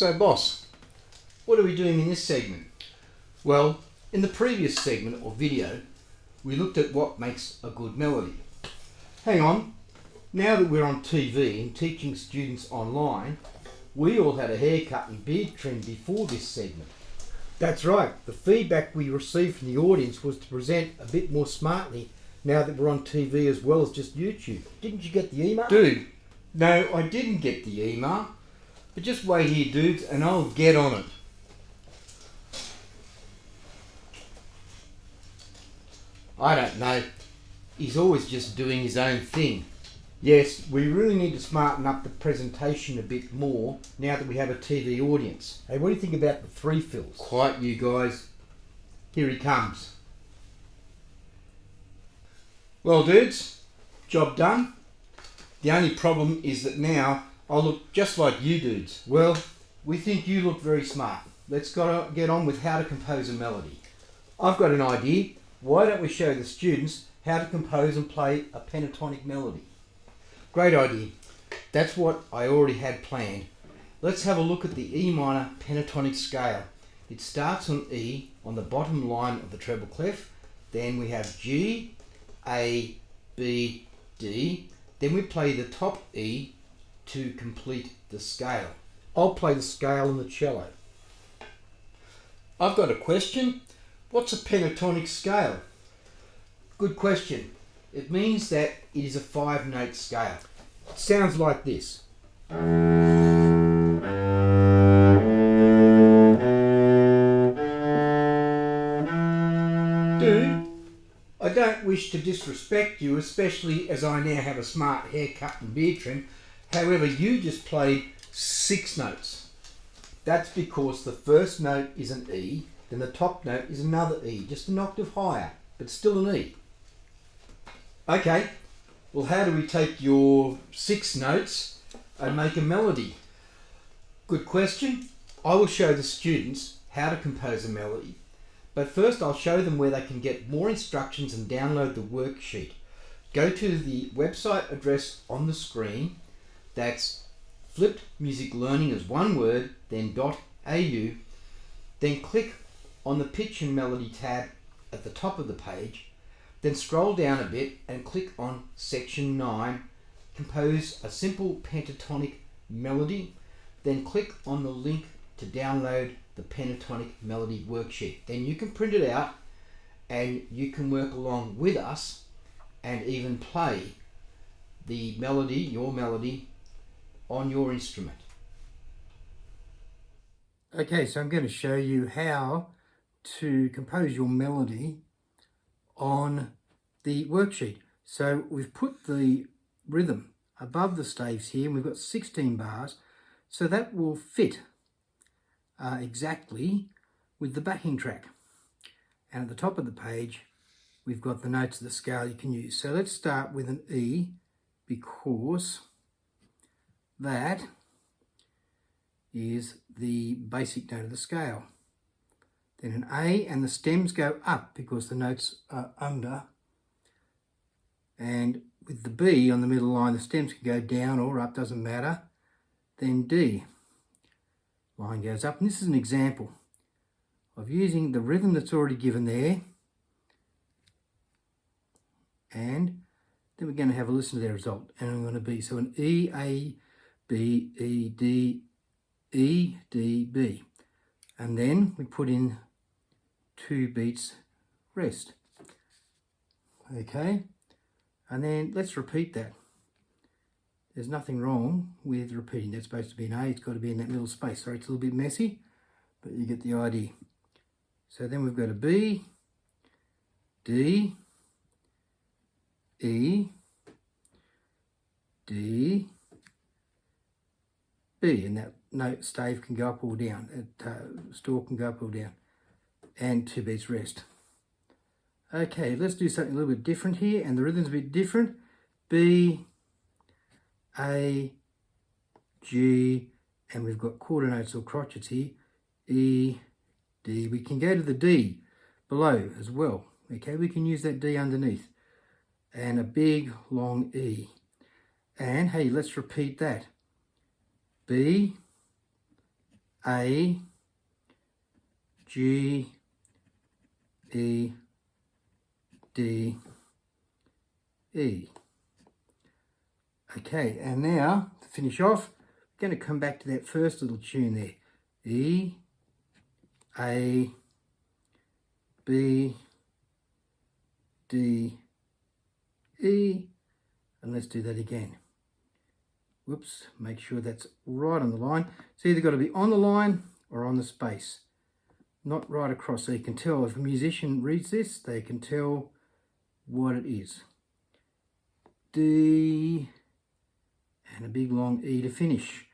So boss, what are we doing in this segment? Well, in the previous segment or video, we looked at what makes a good melody. Hang on, now that we're on TV and teaching students online, we all had a haircut and beard trim before this segment. That's right, the feedback we received from the audience was to present a bit more smartly now that we're on TV as well as just YouTube. Didn't you get the email? Dude, no, I didn't get the email. But just wait here, dudes, and I'll get on it. I don't know. He's always just doing his own thing. Yes, we really need to smarten up the presentation a bit more now that we have a TV audience. Hey, what do you think about the three fills? Quiet, you guys. Here he comes. Well, dudes, job done. The only problem is that now I look just like you dudes. Well, we think you look very smart. Let's get on with how to compose a melody. I've got an idea. Why don't we show the students how to compose and play a pentatonic melody? Great idea. That's what I already had planned. Let's have a look at the E minor pentatonic scale. It starts on E on the bottom line of the treble clef. Then we have G, A, B, D. Then we play the top E to complete the scale. I'll play the scale on the cello. I've got a question. What's a pentatonic scale? Good question. It means that it is a 5-note scale. It sounds like this. Dude, I don't wish to disrespect you, especially as I now have a smart haircut and beard trim. However, you just played 6 notes. That's because the first note is an E, then the top note is another E, just an octave higher, but still an E. Okay, well, how do we take your 6 notes and make a melody? Good question. I will show the students how to compose a melody, but first I'll show them where they can get more instructions and download the worksheet. Go to the website address on the screen. That's flipped music learning as one word, then .au. Then click on the pitch and melody tab at the top of the page. Then scroll down a bit and click on section 9, compose a simple pentatonic melody. Then click on the link to download the pentatonic melody worksheet. Then you can print it out and you can work along with us and even play the melody, your melody, on your instrument. Okay, so I'm going to show you how to compose your melody on the worksheet. So we've put the rhythm above the staves here and we've got 16 bars, so that will fit exactly with the backing track. And at the top of the page we've got the notes of the scale you can use. So let's start with an E, because that is the basic note of the scale. Then an A, and the stems go up because the notes are under. And with the B on the middle line, the stems can go down or up, doesn't matter. Then D, line goes up. And this is an example of using the rhythm that's already given there. And then we're going to have a listen to the result. And I'm going to be, so an E, A, B, E, D, E, D, B. And then we put in 2 beats rest. Okay, and then let's repeat that. There's nothing wrong with repeating. That's supposed to be an A. It's got to be in that middle space. Sorry, it's a little bit messy, but you get the idea. So then we've got a B, D, E, D, B, and that note stave can go up or down. That stalk can go up or down. And 2 beats rest. Okay, let's do something a little bit different here, and the rhythm's a bit different. B, A, G, and we've got quarter notes or crotchets here. E, D. We can go to the D below as well. Okay, we can use that D underneath. And a big long E. And hey, let's repeat that. B, A, G, E, D, E. Okay, and now to finish off, I'm going to come back to that first little tune there. E, A, B, D, E, and let's do that again. Whoops, make sure that's right on the line. It's either got to be on the line or on the space, not right across. So you can tell if a musician reads this, they can tell what it is. D, and a big long E to finish.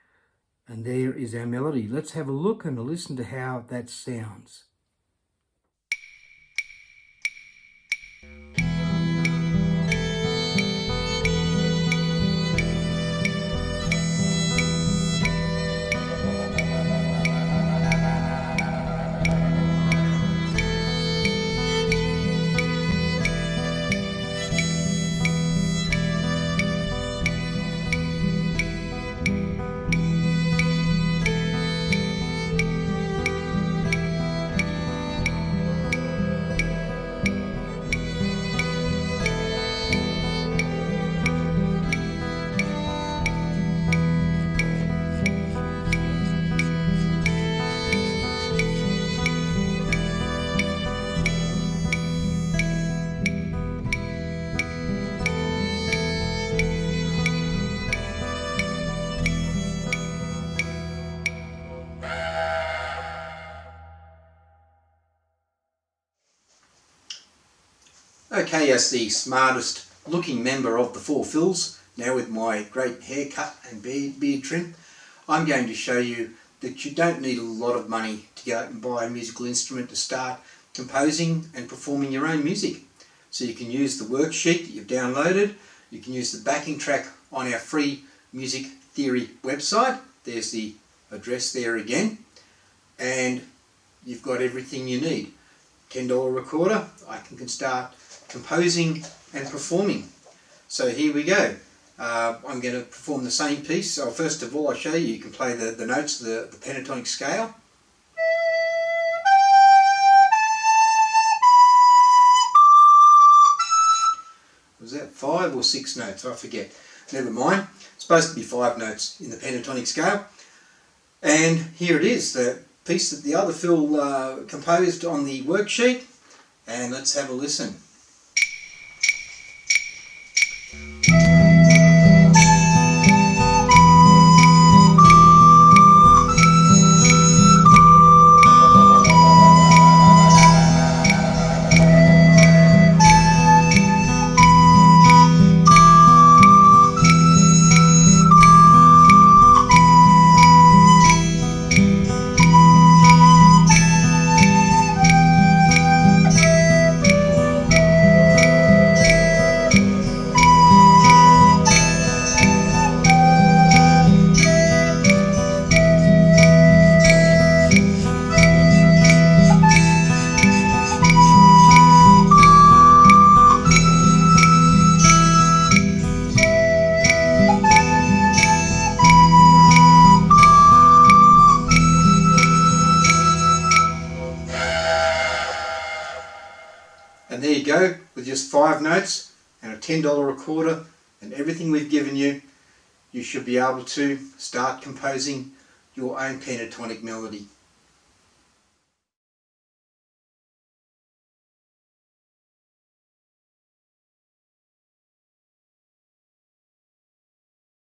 And there is our melody. Let's have a look and a listen to how that sounds. Okay, as the smartest looking member of the Four Fills, now with my great haircut and beard trim, I'm going to show you that you don't need a lot of money to go out and buy a musical instrument to start composing and performing your own music. So you can use the worksheet that you've downloaded, you can use the backing track on our free music theory website. There's the address there again, and you've got everything you need. $10 recorder, I can start composing and performing. So here we go. I'm going to perform the same piece. So first of all, I'll show you can play the notes, the pentatonic scale. Was that 5 or 6 notes? I forget. Never mind. It's supposed to be 5 notes in the pentatonic scale. And here it is, the piece that the other Phil composed on the worksheet. And let's have a listen. And there you go, with just 5 notes and a $10 recorder and everything we've given you, you should be able to start composing your own pentatonic melody.